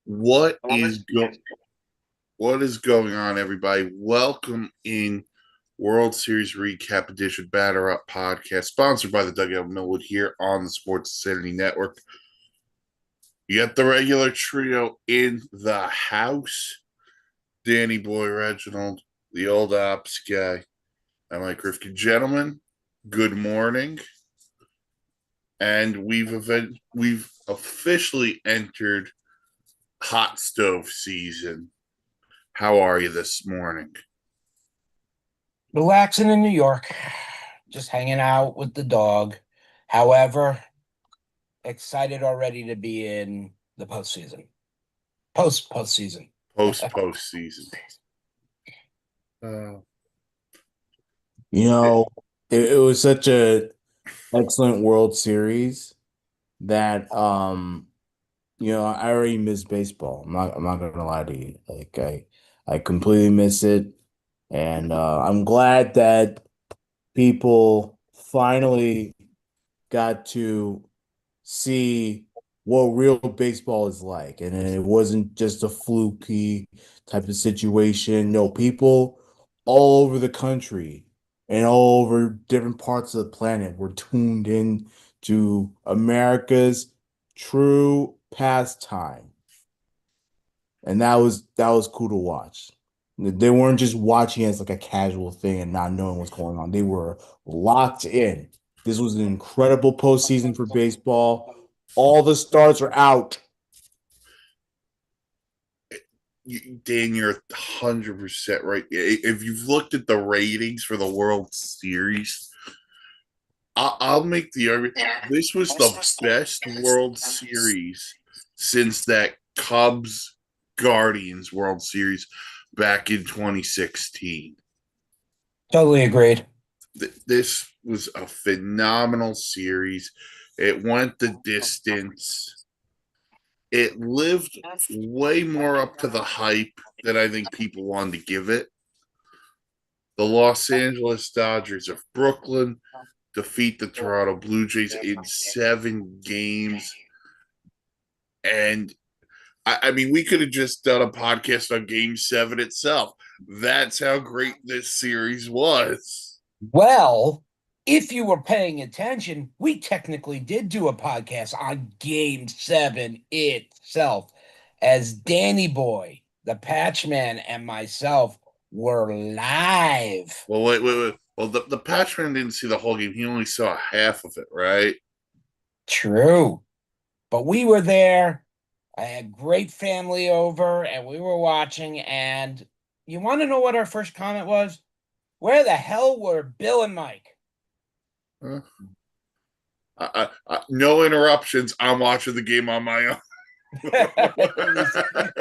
What is what is going on, everybody? Welcome in World Series Recap Edition Batter Up Podcast, sponsored by the Dugout Millwood here on the Sports Insanity Network. You got the regular trio in the house. Danny Boy Reginald, the old ops guy, and Mike Rifkin. Gentlemen, good morning. And we've officially entered hot stove season. How are you this morning? Relaxing in New York, just hanging out with the dog. However, excited already to be in the postseason. Postseason. Postseason. Uh, You know, it was such a excellent World Series that I already miss baseball. I'm not gonna lie to you. I completely miss it. And I'm glad that people finally got to see what real baseball is like. And it wasn't just a fluky type of situation. No, people all over the country and all over different parts of the planet were tuned in to America's true pastime. And that was cool to watch. They weren't just watching it as like a casual thing and not knowing what's going on. They were locked in. This was an incredible postseason for baseball. All the stars are out. Dan, you're 100% right. If you've looked at the ratings for the World Series, I'll make the argument this was the best World Series since that Cubs Guardians World Series back in 2016. Totally agreed. This was a phenomenal series. It went the distance. It lived way more up to the hype than I think people wanted to give it. The Los Angeles Dodgers of Brooklyn defeat the Toronto Blue Jays in 7 games. And I mean, we could have just done a podcast on Game 7 itself. That's how great this series was. Well, if you were paying attention, we technically did do a podcast on Game 7 itself, as Danny Boy, the Patchman, and myself were live. Well, wait. Well, the Patchman didn't see the whole game. He only saw half of it, right? True. But we were there. I had great family over, and we were watching. And you want to know what our first comment was? Where the hell were Bill and Mike? No interruptions. I'm watching the game on my own.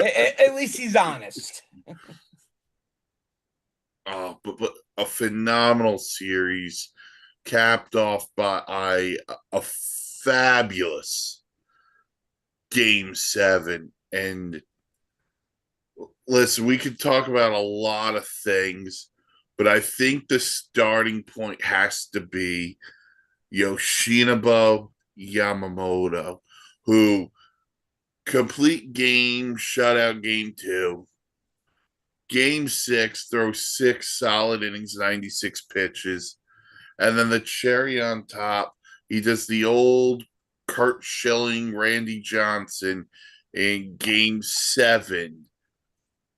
At least he's honest. But a phenomenal series capped off by a fabulous Game 7. And listen, we could talk about a lot of things, but I think the starting point has to be Yoshinobu Yamamoto, who complete game shutout game 2. Game 6, throws 6 solid innings, 96 pitches. And then the cherry on top, he does the old Kurt Schilling, Randy Johnson in game 7,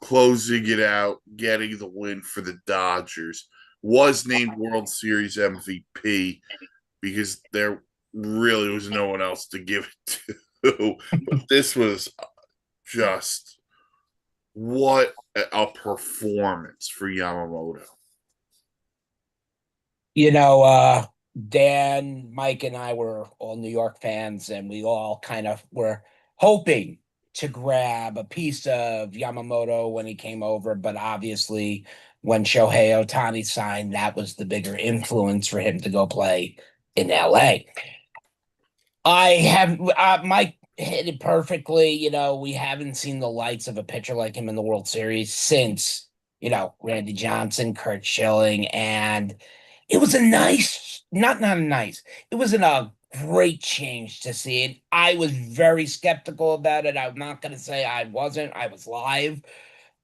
closing it out, getting the win for the Dodgers. Was named World Series MVP because there really was no one else to give it to. But this was just what a performance for Yamamoto. Dan, Mike, and I were all New York fans, and we all kind of were hoping to grab a piece of Yamamoto when he came over. But obviously, when Shohei Ohtani signed, that was the bigger influence for him to go play in LA. Mike hit it perfectly. We haven't seen the lights of a pitcher like him in the World Series since, Randy Johnson, Kurt Schilling, and it was a nice, not a nice, it was great change to see it. I was very skeptical about it. I'm not going to say I wasn't. I was live.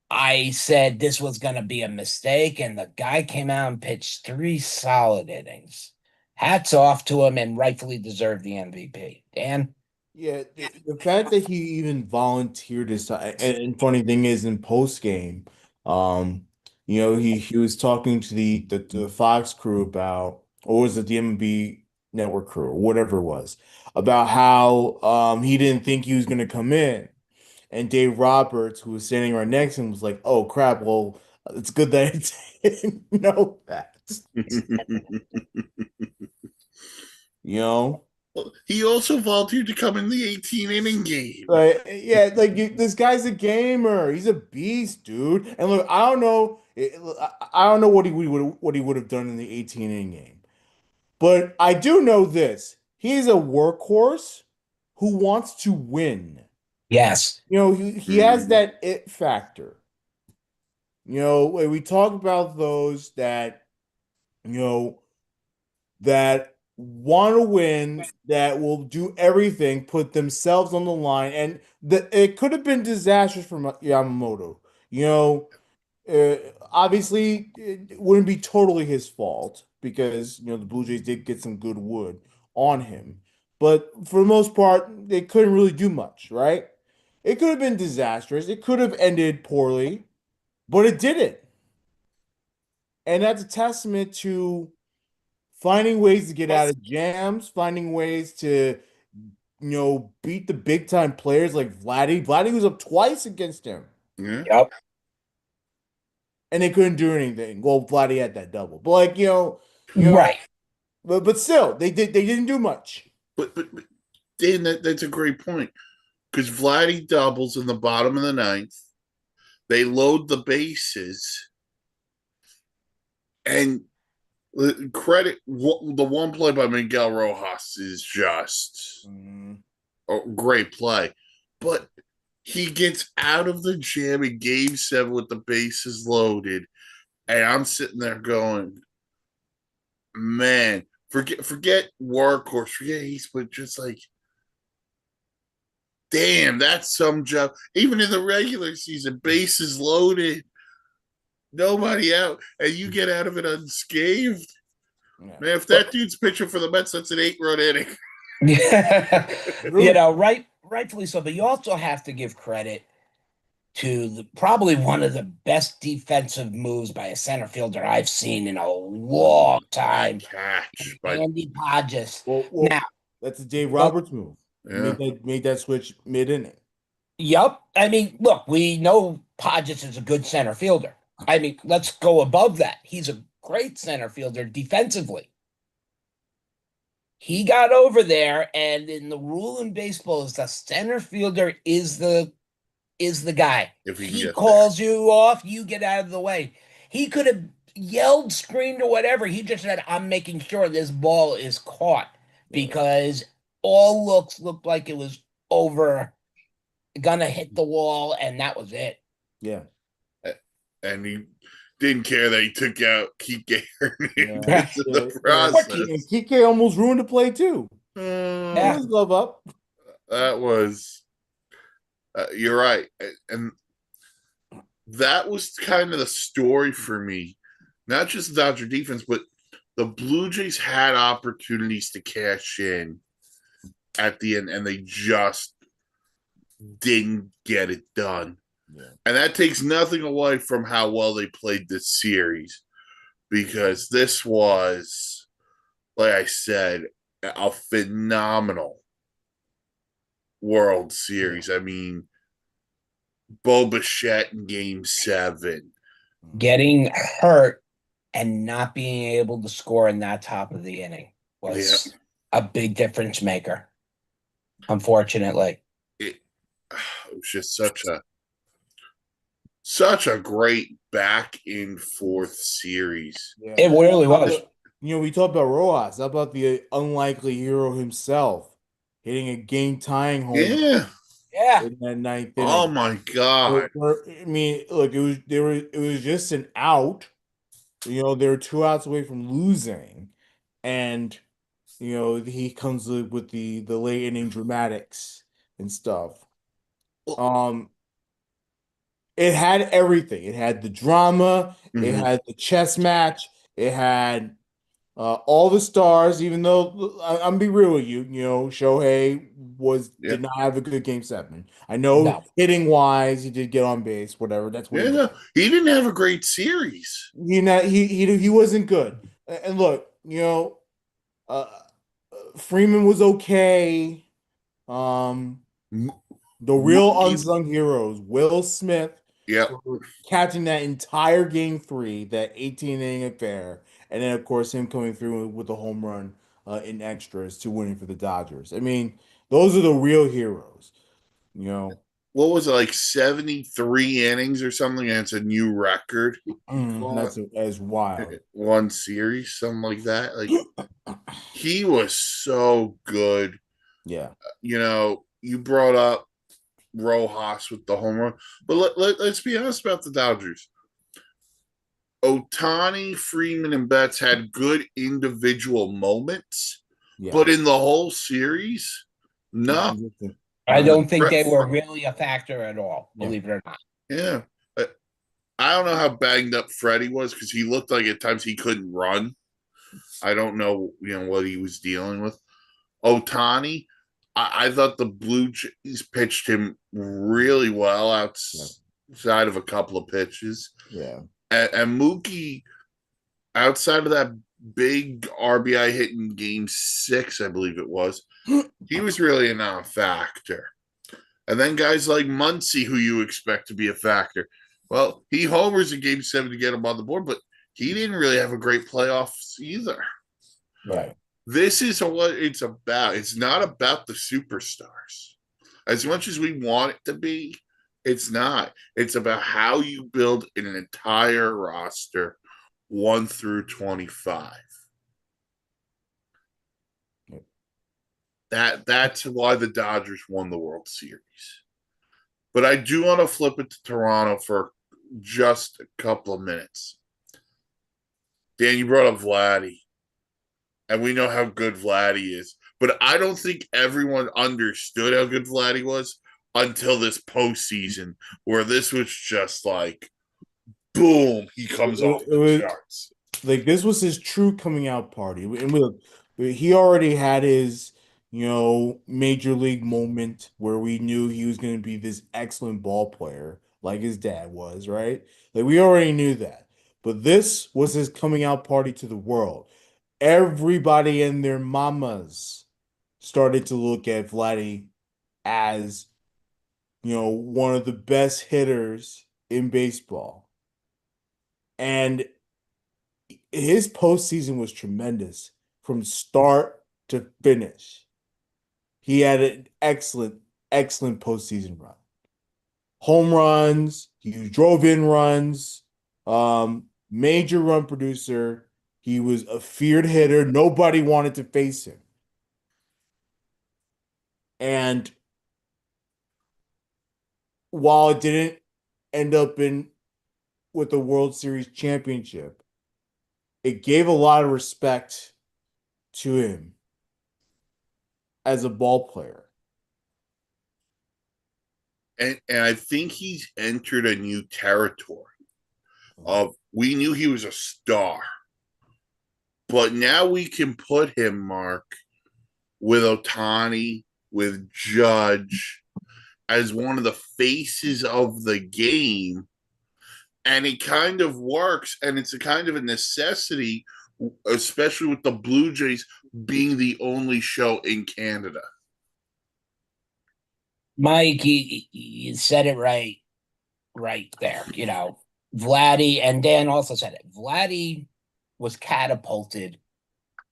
I said this was going to be a mistake, and the guy came out and pitched 3 solid innings. Hats off to him, and rightfully deserved the MVP. Dan? Yeah, the fact that he even volunteered his time, and funny thing is, in post game, he was talking to the Fox crew about, or was it the MLB Network crew, or whatever it was, about how he didn't think he was going to come in, and Dave Roberts, who was standing right next to him, was like, "Oh crap! Well, it's good that I didn't know that." You know. He also volunteered to come in the 18 inning game. Like, yeah, like this guy's a gamer. He's a beast, dude. And look, I don't know, I don't know what he would have done in the 18 inning game, but I do know this: he's a workhorse who wants to win. Yes. He has that it factor. When we talk about those you know that want to win, that will do everything, put themselves on the line, and it could have been disastrous for Yamamoto. You know, uh, Obviously, it wouldn't be totally his fault because the Blue Jays did get some good wood on him, but for the most part, they couldn't really do much, right? It could have been disastrous. It could have ended poorly, but it didn't, and that's a testament to finding ways to get out of jams, finding ways to, beat the big time players like Vladdy. Vladdy was up twice against him, Yeah. Yep. and they couldn't do anything. Well, Vladdy had that double, but Right. but still, they didn't do much. But Dan, that's a great point because Vladdy doubles in the bottom of the ninth. They load the bases, and credit the one play by Miguel Rojas is just a great play, but he gets out of the jam in Game 7 with the bases loaded, and I'm sitting there going, man, forget workhorse, forget East, but just like, damn, that's some job. Even in the regular season, bases loaded, nobody out, and you get out of it unscathed. Yeah. Man, if that dude's pitching for the Mets, that's an 8-run inning. Yeah. Really? Rightfully so. But you also have to give credit to probably one of the best defensive moves by a center fielder I've seen in a long That time. catch, but Andy Podges. Well, Now, that's a Dave go, Roberts move. yeah, Made that switch mid inning. yep. I mean, look, we know Podges is a good center fielder. I mean, let's go above that. He's a great center fielder defensively. He got over there, and in the rule in baseball is the center fielder is the guy. if he can He get there. calls you off, you get out of the way. He could have yelled, screamed, or whatever. He just said, I'm making sure this ball is caught Yeah. because all looks looked like it was over, gonna hit the wall, and that was it. Yeah. And he didn't care that he took out Kike Yeah. Hernandez in Yeah. the process. And Kike almost ruined the play too. Put Yeah. his glove up. That was, you're right. And that was kind of the story for me. Not just the Dodger defense, but the Blue Jays had opportunities to cash in at the end, and they just didn't get it done. Yeah. And that takes nothing away from how well they played this series, because this was, like I said, a phenomenal World Series. I mean, Bo Bichette in Game 7. Getting hurt and not being able to score in that top of the inning was a big difference maker, unfortunately. It was just such a great back and forth series. Yeah. It really was. We talked about Rojas. How about the unlikely hero himself hitting a game tying home Yeah. Yeah. in that ninth Oh inning? my God. I mean, look, it was just an out. They were 2 outs away from losing, and He comes with the late inning dramatics and stuff. Well, Um, it had everything. It had the drama, it mhm. had the chess match, it had all the stars, even though I'm be real with you, Shohei Yeah. did not have a good game 7. I know No. hitting wise, he did get on base, whatever. That's what Yeah, he no, did. he didn't have a great series. He wasn't good. And look, uh, Freeman was okay. Um, M- the real Mookie, unsung heroes, Will Smith yeah. for catching that entire game 3, that 18 inning affair, and then of course him coming through with a home run in extras to winning for the Dodgers. I mean, those are the real heroes. You know, What was it, like 73 innings or something? And it's a new record. He caught that's wild. one series, something like that. Like he was so good. Yeah, You brought up Rojas with the home run, but let's be honest about the Dodgers. Otani, Freeman, and Betts had good individual moments, yeah. but in the whole series, no. I Uh, don't think they were really a factor at all, yeah. believe it or not. Yeah. I don't know how banged up Freddie was because he looked like at times he couldn't run. I don't know, what he was dealing with. Otani, I thought the Blue Jays pitched him really well Yeah. outside of a couple of pitches. Yeah. And Mookie, outside of that big RBI hit in game 6, I believe it was, he was really a non-factor. And then guys like Muncy, who you expect to be a factor. Well, he homers in game 7 to get him on the board, but he didn't really have a great playoffs either. Right. This is what it's about. It's not about the superstars. As much as we want it to be, it's not. It's about how you build an entire roster 1 through 25. That's why the Dodgers won the World Series. But I do want to flip it to Toronto for just a couple of minutes. Dan, you brought up Vladdy, and we know how good Vladdy is. But I don't think everyone understood how good Vladdy was until this postseason, where this was just like, boom, he comes off It the was charts. like this was his true coming out party. And look, he already had his, major league moment where we knew he was going to be this excellent ball player, like his dad was, right? Like we already knew that. But this was his coming out party to the world. Everybody and their mamas started to look at Vladdy as, one of the best hitters in baseball. And his postseason was tremendous from start to finish. He had an excellent, excellent postseason run. Home runs, he drove in runs, major run producer. He was a feared hitter. Nobody wanted to face him. And while it didn't end up in with the World Series championship, it gave a lot of respect to him as a ball player. And I think he's entered a new territory of we knew he was a star, but now we can put him, Mark, with Otani, with Judge, as one of the faces of the game. And it kind of works, and it's a kind of a necessity, especially with the Blue Jays being the only show in Canada. Mike, you said it right there. Vladdy, and Dan also said it. Vladdy was catapulted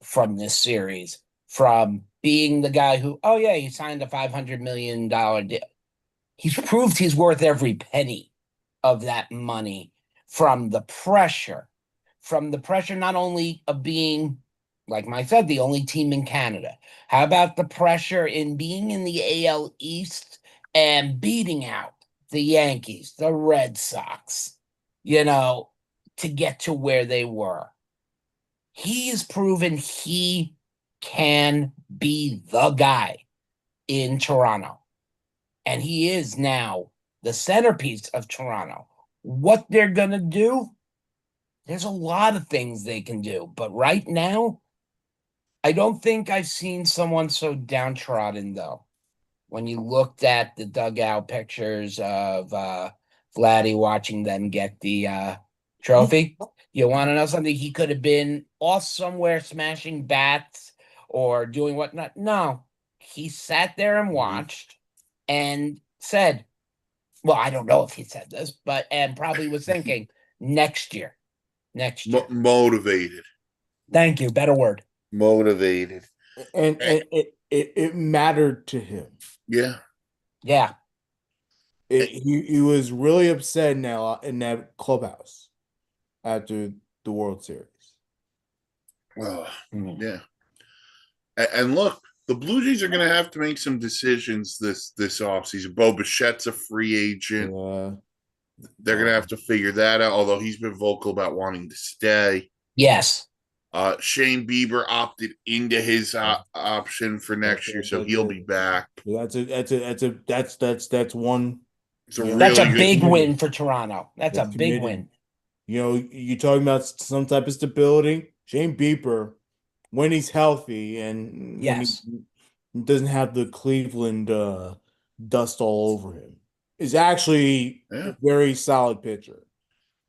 from this series from being the guy who, oh yeah, he signed a $500 million deal. He's proved he's worth every penny of that money from the pressure not only of being, like Mike said, the only team in Canada. How about the pressure in being in the AL East and beating out the Yankees, the Red Sox, to get to where they were? He has proven he can be the guy in Toronto. And he is now the centerpiece of Toronto. What they're going to do, there's a lot of things they can do. But right now, I don't think I've seen someone so downtrodden, though. When you looked at the dugout pictures of Vladdy watching them get the trophy, you want to know something? He could have been off somewhere smashing bats or doing whatnot. No, he sat there and watched and said, well, I don't know if he said this, but and probably was thinking next year. Motivated. Thank you. Better word. Motivated. And it mattered to him. Yeah. Yeah. He was really upset now in that clubhouse after the World Series. Yeah. And look, the Blue Jays are going to have to make some decisions this offseason. Bo Bichette's a free agent. Yeah. They're going to have to figure that out, although he's been vocal about wanting to stay. Yes. Shane Bieber opted into his option for next year, so he'll be back. That's one. It's a That's really a good big win for Toronto. That's a big win. You know, you're talking about some type of stability. Shane Bieber, when he's healthy and when he doesn't have the Cleveland dust all over him, is actually a very solid pitcher.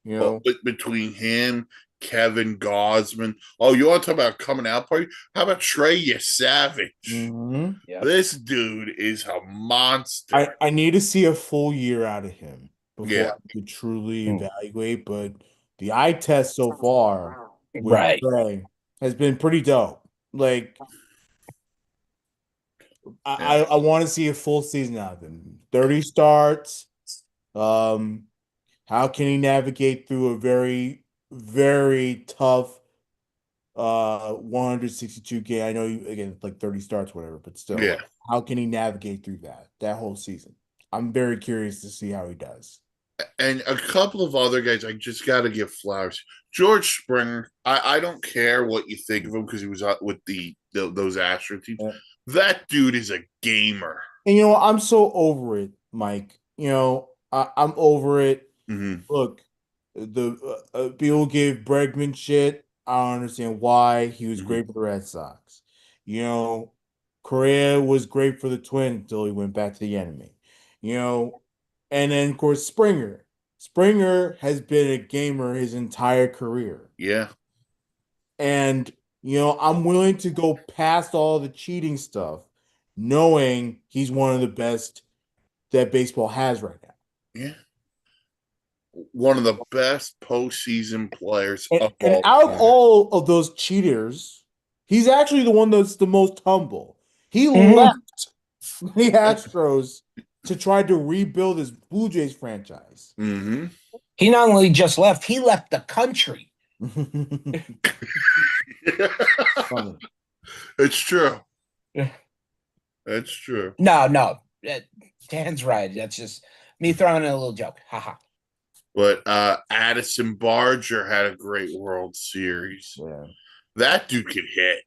You know, between him, Kevin Gosman. Oh, you want to talk about coming out party? How about Trey Savage? This dude is a monster. I need to see a full year out of him before I could truly evaluate. But the eye test so far with Trey has been pretty dope. Like, I want to see a full season out of him. 30 starts. How can he navigate through a very, very tough 162 game? I know again, like 30 starts, whatever, but still, how can he navigate through that whole season? I'm very curious to see how he does. And a couple of other guys, I just got to give flowers. George Springer, I don't care what you think of him because he was with those Astro teams. That dude is a gamer. And, you know, I'm so over it, Mike. You know, I'm over it. Look, the people gave Bregman shit. I don't understand why. He was great for the Red Sox. You know, Correa was great for the Twins until he went back to the enemy. You know, and then, of course, Springer. Springer has been a gamer his entire career. Yeah. And, you know, I'm willing to go past all the cheating stuff, knowing he's one of the best that baseball has right now. Yeah. One of the best postseason players and out of all of those cheaters, he's actually the one that's the most humble. He left the Astros to try to rebuild his Blue Jays franchise. He not only just left, he left the country. It's true. That's true. No. Dan's right. That's just me throwing in a little joke. Haha. But Addison Barger had a great World Series. Yeah. That dude can hit.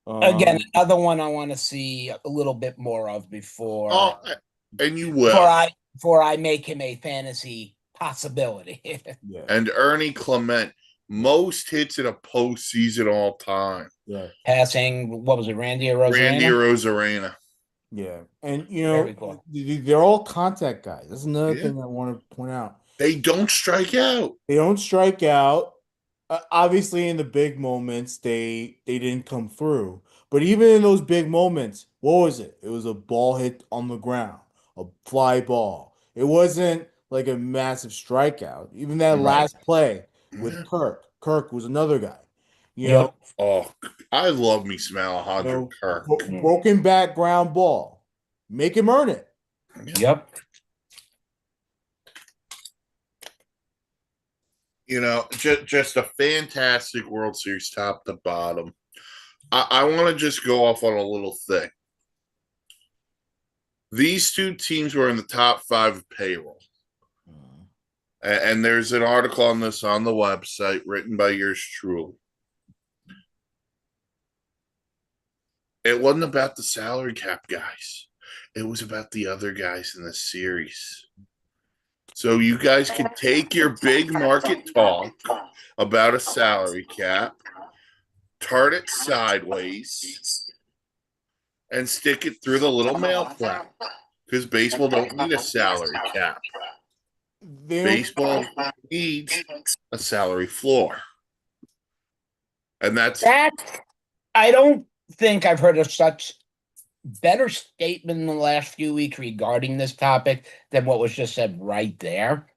Again, another one I want to see a little bit more of before. And you will. Before I make him a fantasy possibility. And Ernie Clement, most hits in a postseason all time. Yeah. Passing, what was it, Randy Arozarena? Randy Arozarena. Yeah. And, you know, cool. They're all contact guys. That's another thing I want to point out. They don't strike out. Obviously, in the big moments, they didn't come through. But even in those big moments, what was it? It was a ball hit on the ground, a fly ball. It wasn't like a massive strikeout. Even that last play with Kirk. Kirk was another guy. You know. Oh, I love me some Alejandro Kirk. Broken back ground ball. Make him earn it. Yep. You know, just a fantastic World Series top to bottom. I want to just go off on a little thing. These two teams were in the top 5 of payroll. And there's an article on this on the website written by yours truly. It wasn't about the salary cap guys. It was about the other guys in the series. So you guys could take your big market talk about a salary cap, turn it sideways, and stick it through the little mail flap. Because baseball don't need a salary cap. Baseball needs a salary floor. And that's That I don't think I've heard of such better statement in the last few weeks regarding this topic than what was just said right there.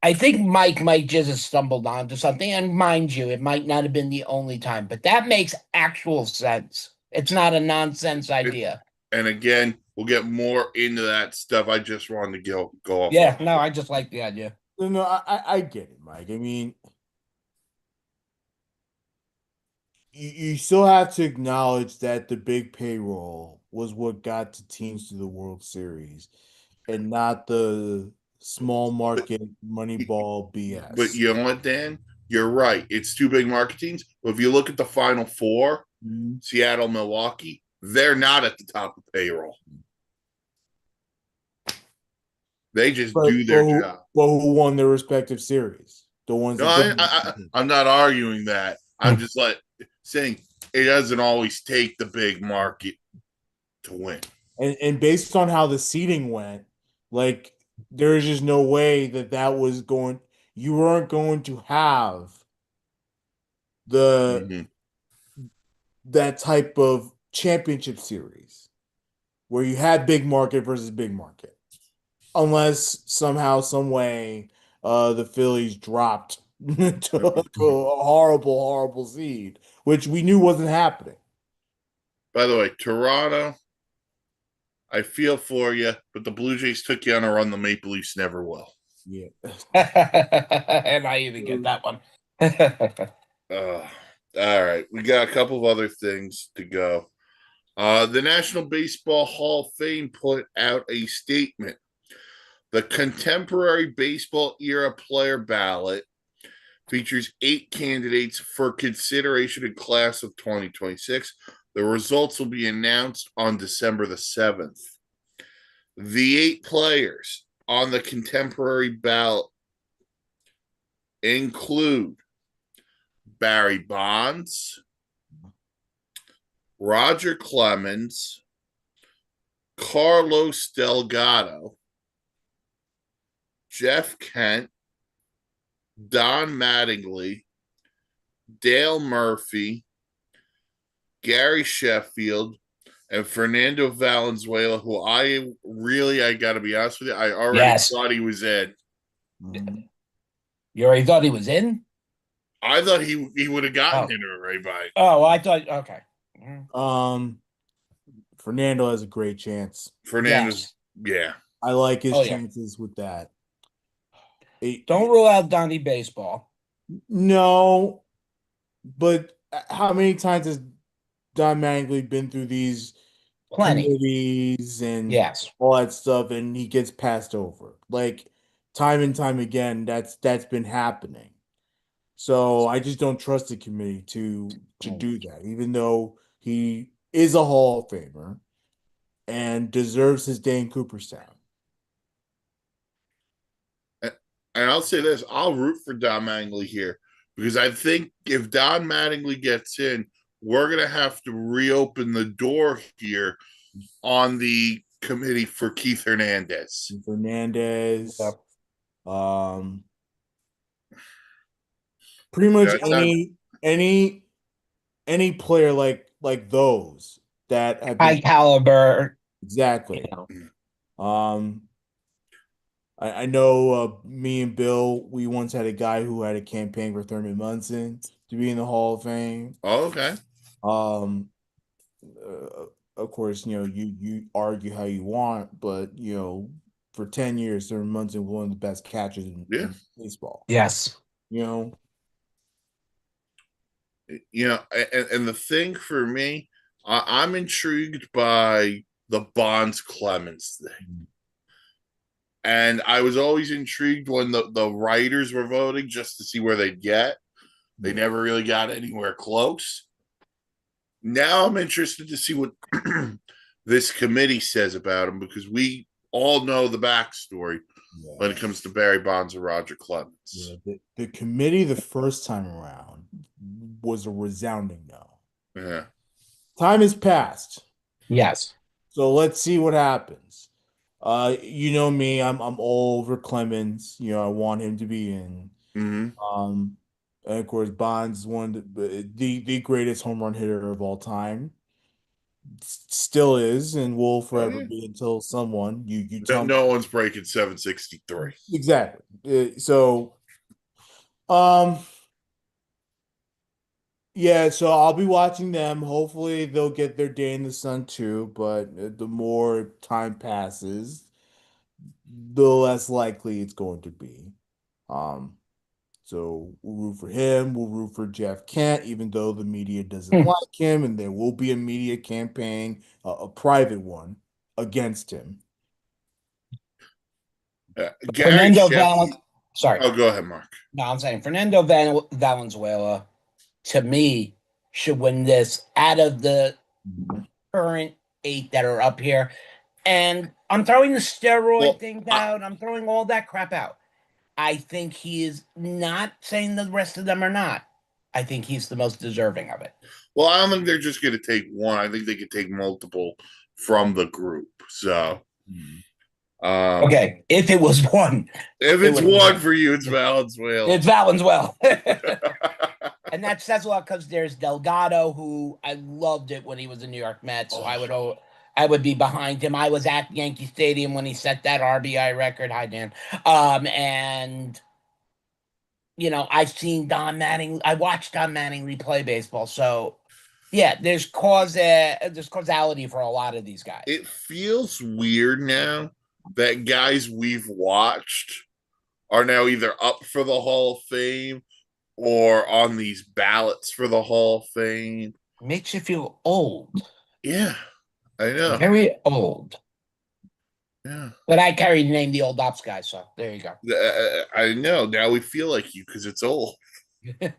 I think Mike might just have stumbled onto something, and mind you, it might not have been the only time, but that makes actual sense. It's not a nonsense idea. and again, we'll get more into that stuff. I just wanted to go off. Yeah, no, I just like the idea. No, I get it, Mike. I mean, you still have to acknowledge that the big payroll was what got the teams to the World Series, and not the small market Moneyball BS. But you know what, Dan? You're right. It's two big market teams. But if you look at the Final Four, Seattle, Milwaukee, they're not at the top of payroll. They just do their job. Well, who won their respective series? The ones. No, I'm not arguing that. I'm just like saying it doesn't always take the big market to win. And based on how the seeding went, like there is just no way that was going. You weren't going to have that type of championship series where you had big market versus big market, unless somehow, some way, the Phillies dropped to a horrible seed, which we knew wasn't happening. By the way, Toronto, I feel for you, but the Blue Jays took you on a run the Maple Leafs never will. Yeah. And I even get that one. All right. We got a couple of other things to go. The National Baseball Hall of Fame put out a statement. The Contemporary Baseball Era Player Ballot features 8 candidates for consideration in class of 2026. The results will be announced on December the 7th. The 8 players on the contemporary ballot include Barry Bonds, Roger Clemens, Carlos Delgado, Jeff Kent, Don Mattingly, Dale Murphy, Gary Sheffield, and Fernando Valenzuela, who I got to be honest with you, I already thought he was in. You already thought he was in? I thought he would have gotten in right by. Oh, I thought, okay. Fernando has a great chance. Fernando's, yeah. I like his chances with that. Don't rule out Donnie Baseball. No, but how many times has Don Mattingly been through these committees and all that stuff, and he gets passed over? Like time and time again, that's been happening. So I just don't trust the committee to do that, even though he is a Hall of Famer and deserves his day in Cooperstown. And I'll say this, I'll root for Don Mattingly here, because I think if Don Mattingly gets in, we're going to have to reopen the door here on the committee for Keith Hernandez. Pretty much any player like those that have high caliber. Exactly. You know. I know me and Bill, we once had a guy who had a campaign for Thurman Munson to be in the Hall of Fame. Oh, okay. Of course, you know, you argue how you want, but you know, for 10 years, Thurman Munson was one of the best catchers in baseball. Yes. You know, and the thing for me, I'm intrigued by the Bonds Clemens thing. And I was always intrigued when the writers were voting just to see where they'd get. They never really got anywhere close. Now I'm interested to see what this committee says about him because we all know the backstory when it comes to Barry Bonds and Roger Clemens. Yeah, the committee the first time around was a resounding no. Yeah. Time has passed. Yes. So let's see what happens. You know me, I'm all over Clemens. You know, I want him to be in. Mm-hmm. And of course, Bonds is one of the greatest home run hitter of all time. Still is, and will Oh, forever yeah. be until someone you No, tell me no one's breaking 763. exactly. Um, yeah, so I'll be watching them. Hopefully, they'll get their day in the sun too. But the more time passes, the less likely it's going to be. Um, so we'll root for him. We'll root for Jeff Kent, even though the media doesn't Hmm. like him, and there will be a media campaign, a private one, against him. Gary Fernando Sheffield. Val. Sorry. Oh, go ahead, Mark. No, I'm saying Valenzuela, to me, should win this out of the current 8 that are up here. And I'm throwing the steroid Well, thing out. I'm throwing all that crap out. I think he is not saying the rest of them are not. I think he's the most deserving of it. I don't think they're just going to take one. I think they could take multiple from the group. So, Okay, if it was one, if it it's would one for you, it's Valenzuela. it's Valenzuela. And that says a lot because there's Delgado, who I loved it when he was in New York Mets. So I would be behind him. I was at Yankee Stadium when he set that RBI record. Hi, Dan. And I've seen Don Manning. I watched Don Manning replay baseball. So yeah, there's causality for a lot of these guys. It feels weird now that guys we've watched are now either up for the Hall of Fame or on these ballots for the Hall of Fame. Makes you feel old, Yeah, I know. very old. Yeah. But I carry the name the old ops guy, so there you go. I know. Now we feel like you because it's old. Good.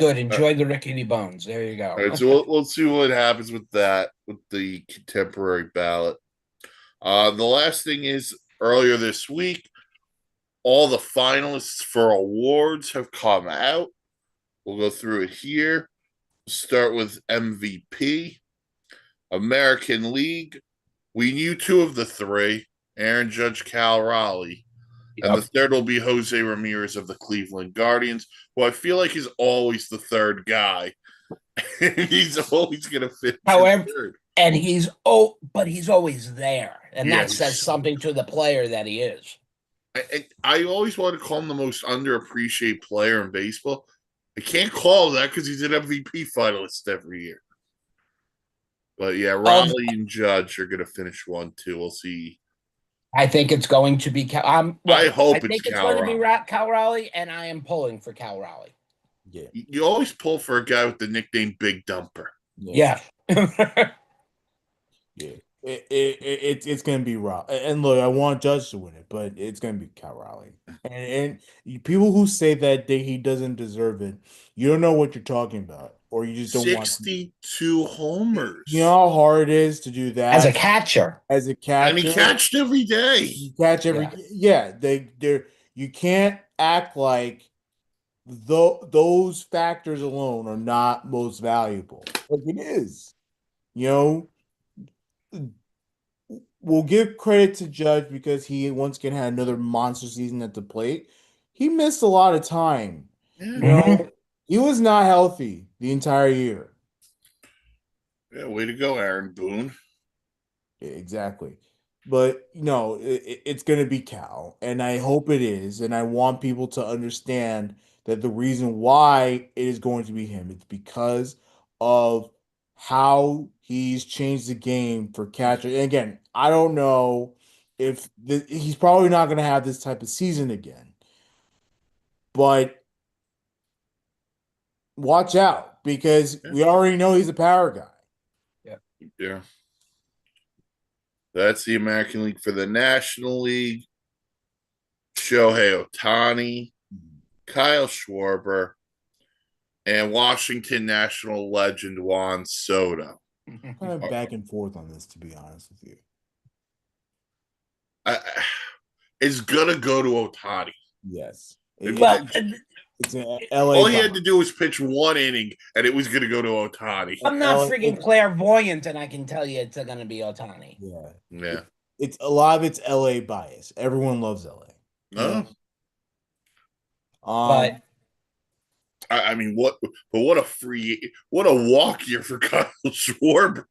Uh, Enjoy the rickety bones. There you go. all right, so we'll see what happens with that with the contemporary ballot. The last thing is earlier this week, all the finalists for awards have come out. We'll go through it here. Start with MVP, American League. We knew two of the three, Aaron Judge, Cal Raleigh. And the Yep. third will be Jose Ramirez of the Cleveland Guardians, who I feel like is always the third guy. He's always going to fit However, third. and but he's always there, and that says something to the player that he is. I always want to call him the most underappreciated player in baseball. I can't call him that because he's an MVP finalist every year. But yeah, Raleigh and Judge are going to finish 1-2. We'll see. I think it's going to be Cal. I hope I it's think it's Cal going to be Raleigh. Cal Raleigh, and I am pulling for Cal Raleigh. Yeah. You always pull for a guy with the nickname Big Dumper. Yeah. Yeah. It's gonna be Raleigh. And look, I want Judge to win it, but it's gonna be Cal Raleigh. And people who say that he doesn't deserve it, you don't know what you're talking about, or you just don't want. 62 homers. You know how hard it is to do that As a catcher. as a And he catcher. catched every day. You catch every they're you can't act like those factors alone are not most valuable. Like it is. You know, we'll give credit to Judge because he once again had another monster season at the plate. He missed a lot of time. Yeah. You know, he was not healthy the entire year. Yeah, way to go, Aaron Boone. Exactly. But it's going to be Cal, and I hope it is. And I want people to understand that the reason why it is going to be him, it's because of how he's changed the game for catcher. And again, I don't know if he's probably not going to have this type of season again, but watch out because we already know he's a power guy. Yeah. That's the American League. For the National League, Shohei Ohtani, Kyle Schwarber, and Washington National legend Juan Soto. Kind of back and forth on this, to be honest with you. It's gonna go to Ohtani. Yes. Well, It's an LA. All he had to do was pitch one inning, and it was gonna go to Ohtani. I'm not freaking clairvoyant, and I can tell you it's going to be Ohtani. Yeah. It's a lot of it's LA bias. Everyone loves LA. No. But I mean, what a walk year for Kyle Schwarber.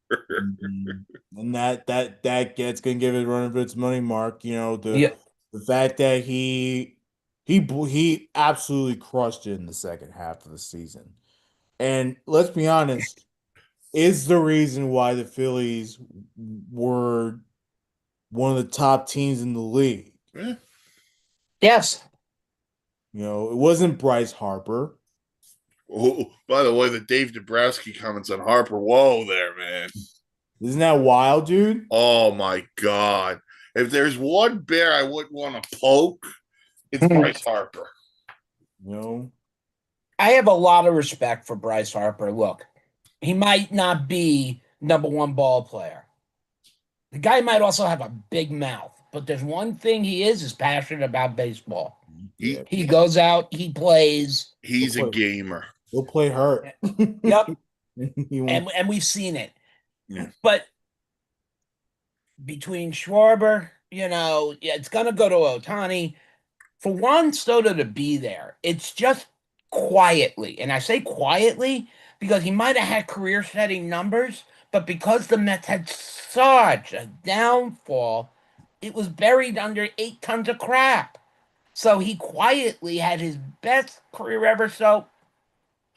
And that's gonna give it a run of its money, Mark. The fact that he absolutely crushed it in the second half of the season. And let's be honest, is the reason why the Phillies were one of the top teams in the league. Yeah. Yes. It wasn't Bryce Harper. Oh, by the way, the Dave Dombrowski comments on Harper. Whoa there, man. Isn't that wild, dude? Oh my God. If there's one bear I wouldn't want to poke, it's Bryce Harper. I have a lot of respect for Bryce Harper. Look, he might not be number one ball player. The guy might also have a big mouth, but there's one thing he is passionate about baseball. He goes out, he plays. He's a gamer. He'll play hurt. Yep. and we've seen it. Yeah. But between Schwarber, it's going to go to Ohtani. For Juan Soto to be there, it's just quietly. And I say quietly because he might have had career-setting numbers, but because the Mets had such a downfall, it was buried under 8 tons of crap. So he quietly had his best career ever. So,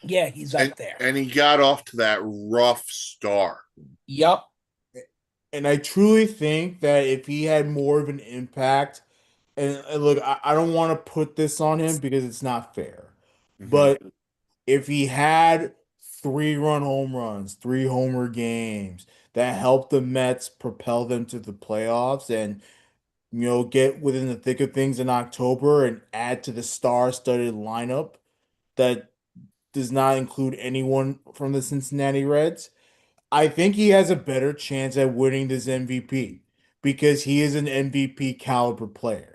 yeah, he's up there. And he got off to that rough start. Yep. And I truly think that if he had more of an impact, and look, I don't want to put this on him because it's not fair, but if he had 3-run home runs, 3 homer games that helped the Mets propel them to the playoffs and get within the thick of things in October and add to the star-studded lineup that does not include anyone from the Cincinnati Reds, I think he has a better chance at winning this MVP because he is an MVP caliber player.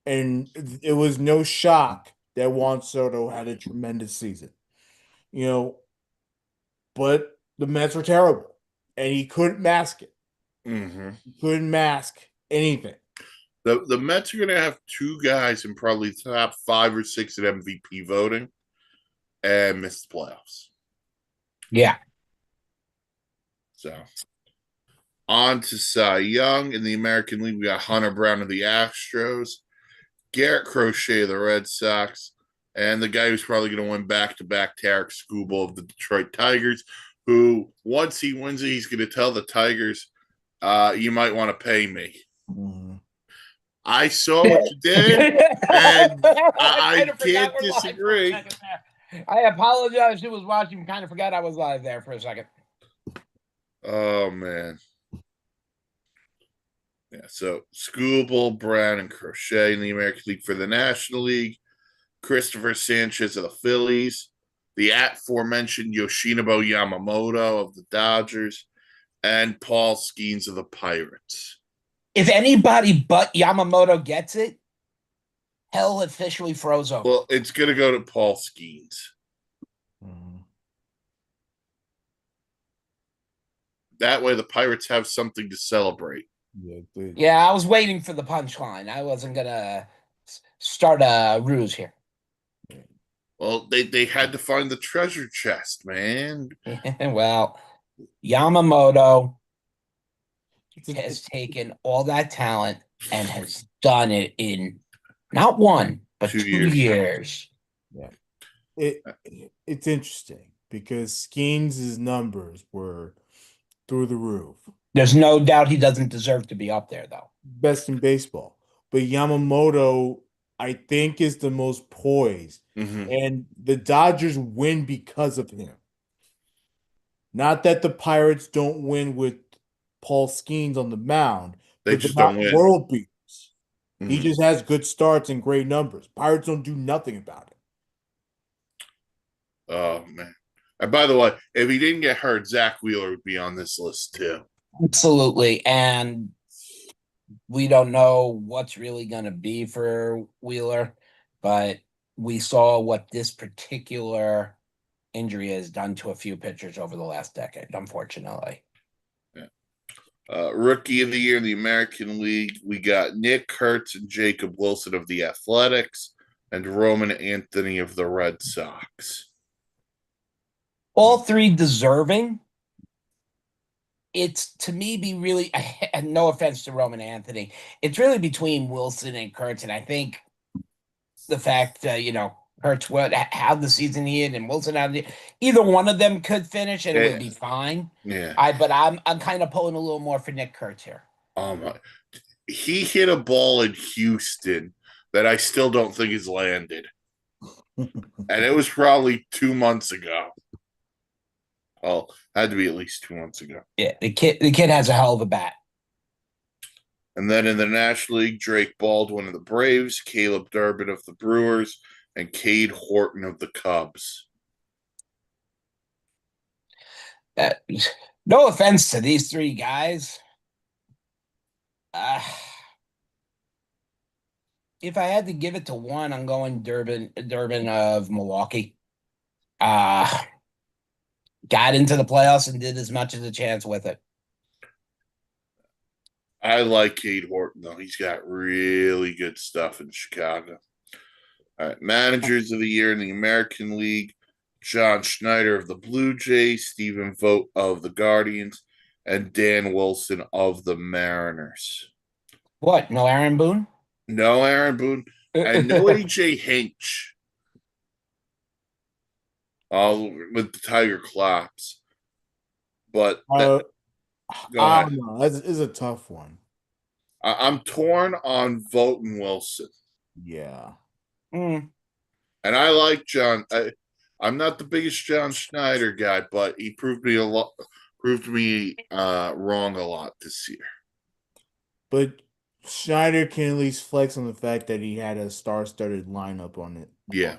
And it was no shock that Juan Soto had a tremendous season. But the Mets were terrible, and he couldn't mask it. He couldn't mask anything. The Mets are going to have 2 guys in probably top 5 or 6 at MVP voting and miss the playoffs. Yeah. So, on to Cy Young. In the American League, we got Hunter Brown of the Astros, Garrett Crochet of the Red Sox, and the guy who's probably going to win back-to-back, Tarek Skubal of the Detroit Tigers, who, once he wins it, he's going to tell the Tigers, you might want to pay me. I saw what you did, and I can't disagree. I apologize who was watching. Kind of forgot I was live there for a second. Oh, man. Yeah, so Skubal, Brown, and Crochet in the American League. For the National League, Christopher Sanchez of the Phillies, the aforementioned Yoshinobu Yamamoto of the Dodgers, and Paul Skeens of the Pirates. If anybody but Yamamoto gets it, hell officially froze over. Well, it's going to go to Paul Skeens. That way the Pirates have something to celebrate. Yeah, I was waiting for the punchline. I wasn't going to start a ruse here. Well, they had to find the treasure chest, man. Well, Yamamoto has taken all that talent and has done it in not 1, but 2 years. Yeah. It's interesting because Skeens' numbers were through the roof. There's no doubt he doesn't deserve to be up there, though. Best in baseball. But Yamamoto, I think, is the most poised. And the Dodgers win because of him. Not that the Pirates don't win with Paul Skeens on the mound. They just don't win. World beaters. He just has good starts and great numbers. Pirates don't do nothing about it. Oh man. And by the way, if he didn't get hurt, Zach Wheeler would be on this list too. Absolutely. And we don't know what's really going to be for Wheeler, but we saw what this particular injury has done to a few pitchers over the last decade, unfortunately. Yeah. Rookie of the year in the American League, we got Nick Kurtz and Jacob Wilson of the Athletics and Roman Anthony of the Red Sox. All three deserving. It's to me be really, and no offense to Roman Anthony, it's really between Wilson and Kurtz. And I think the fact Kurtz had the season he had and Wilson had either one of them could finish and it would be fine. Yeah. But I'm kind of pulling a little more for Nick Kurtz here. He hit a ball in Houston that I still don't think is landed. And it was probably 2 months ago. Oh, had to be at least 2 months ago. Yeah, the kid has a hell of a bat. And then in the National League, Drake Baldwin of the Braves, Caleb Durbin of the Brewers, and Cade Horton of the Cubs. No offense to these three guys. If I had to give it to one, I'm going Durbin of Milwaukee. Got into the playoffs and did as much as a chance with it. I like Cade Horton, though. He's got really good stuff in Chicago. All right, managers of the year in the American League, John Schneider of the Blue Jays, Stephen Vogt of the Guardians, and Dan Wilson of the Mariners. What? No Aaron Boone? No Aaron Boone. And no AJ Hinch. With the Tiger Claps. But I don't know. It's a tough one. I'm torn on Vogt and Wilson. Yeah. Mm. And I like John. I'm not the biggest John Schneider guy, but he proved me wrong a lot this year. But Schneider can at least flex on the fact that he had a star-studded lineup on it. Yeah.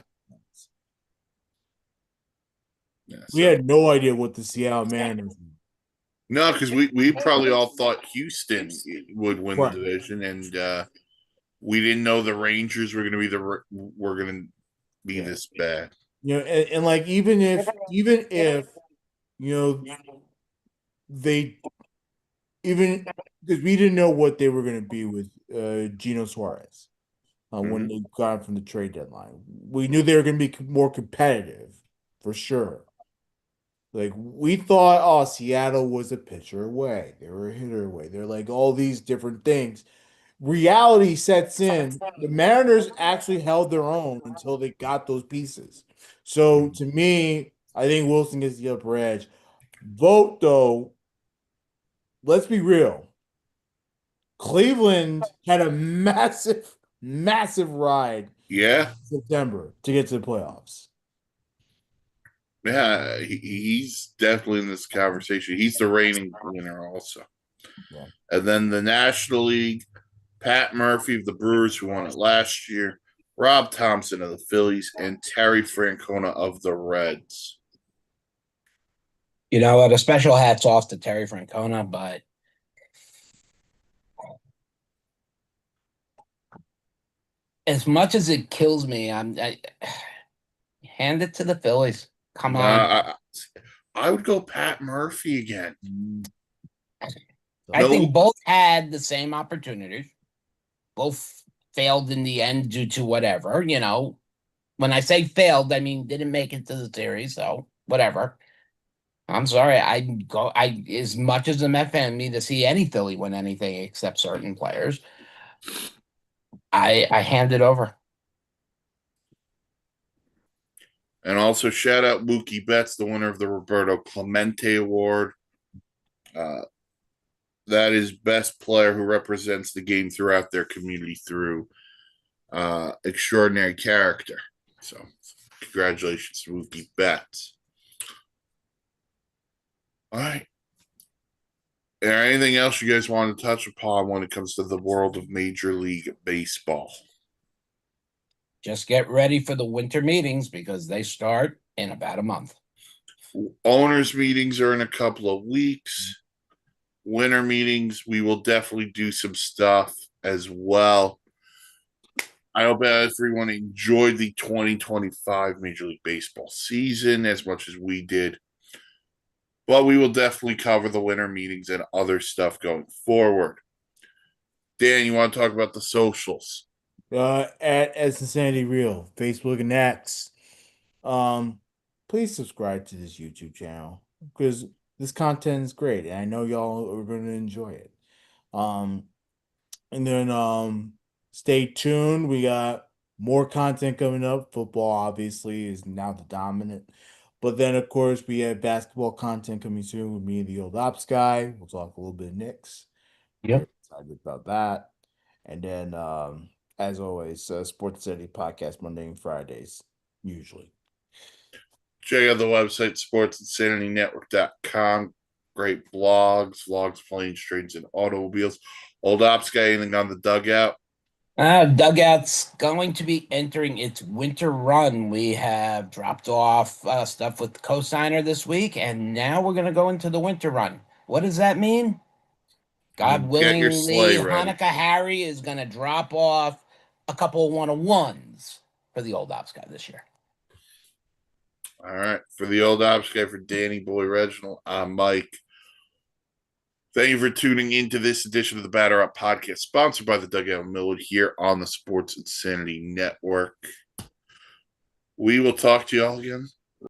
We had no idea what the Seattle Mariners. No, because we probably all thought Houston would win the division, and we didn't know the Rangers were going to be this bad. You know, and like even if they because we didn't know what they were going to be with Gino Suarez when they got him from the trade deadline. We knew they were going to be more competitive for sure. Like we thought, Seattle was a pitcher away. They were a hitter away. They're like all these different things. Reality sets in. The Mariners actually held their own until they got those pieces. So to me, I think Wilson gets the upper edge. Vogt, though, let's be real. Cleveland had a massive, massive ride in September to get to the playoffs. Yeah, he's definitely in this conversation. He's the reigning winner also. Yeah. And then the National League, Pat Murphy of the Brewers, who won it last year, Rob Thompson of the Phillies, and Terry Francona of the Reds. You know what? A special hats off to Terry Francona, but as much as it kills me, I hand it to the Phillies. Come on. I would go Pat Murphy again. I think both had the same opportunities. Both failed in the end due to whatever, When I say failed, I mean didn't make it to the series, so whatever. I'm sorry. I as much as a Met fan me to see any Philly win anything except certain players. I hand it over. And also shout out Mookie Betts, the winner of the Roberto Clemente Award. That is best player who represents the game throughout their community through extraordinary character. So congratulations to Mookie Betts. All right. Is there anything else you guys want to touch upon when it comes to the world of Major League Baseball? Just get ready for the winter meetings because they start in about a month. Owners' meetings are in a couple of weeks. Winter meetings, we will definitely do some stuff as well. I hope everyone enjoyed the 2025 Major League Baseball season as much as we did. But we will definitely cover the winter meetings and other stuff going forward. Dan, you want to talk about the socials? At Insanity Real, Facebook and X. Please subscribe to this YouTube channel because this content is great and I know y'all are going to enjoy it. And then stay tuned. We got more content coming up. Football obviously is now the dominant. But then of course we have basketball content coming soon with me and the old ops guy. We'll talk a little bit of Knicks. Very excited about that. And then as always, Sports City podcast Monday and Fridays, usually. Check out the website, sportsinsanitynetwork.com. Great blogs, vlogs, planes, trains, and automobiles. Old Ops guy, anything on the dugout? Dugout's going to be entering its winter run. We have dropped off stuff with the cosigner this week, and now we're going to go into the winter run. What does that mean? God Get your sleigh willingly, ready. Hanukkah Harry is going to drop off a couple of one-on-ones for the old ops guy this year. All right. For the Old Ops guy, for Danny Boy Reginald, I'm Mike. Thank you for tuning into this edition of the Batter Up Podcast, sponsored by the Dugout Millwood here on the Sports Insanity Network. We will talk to you all again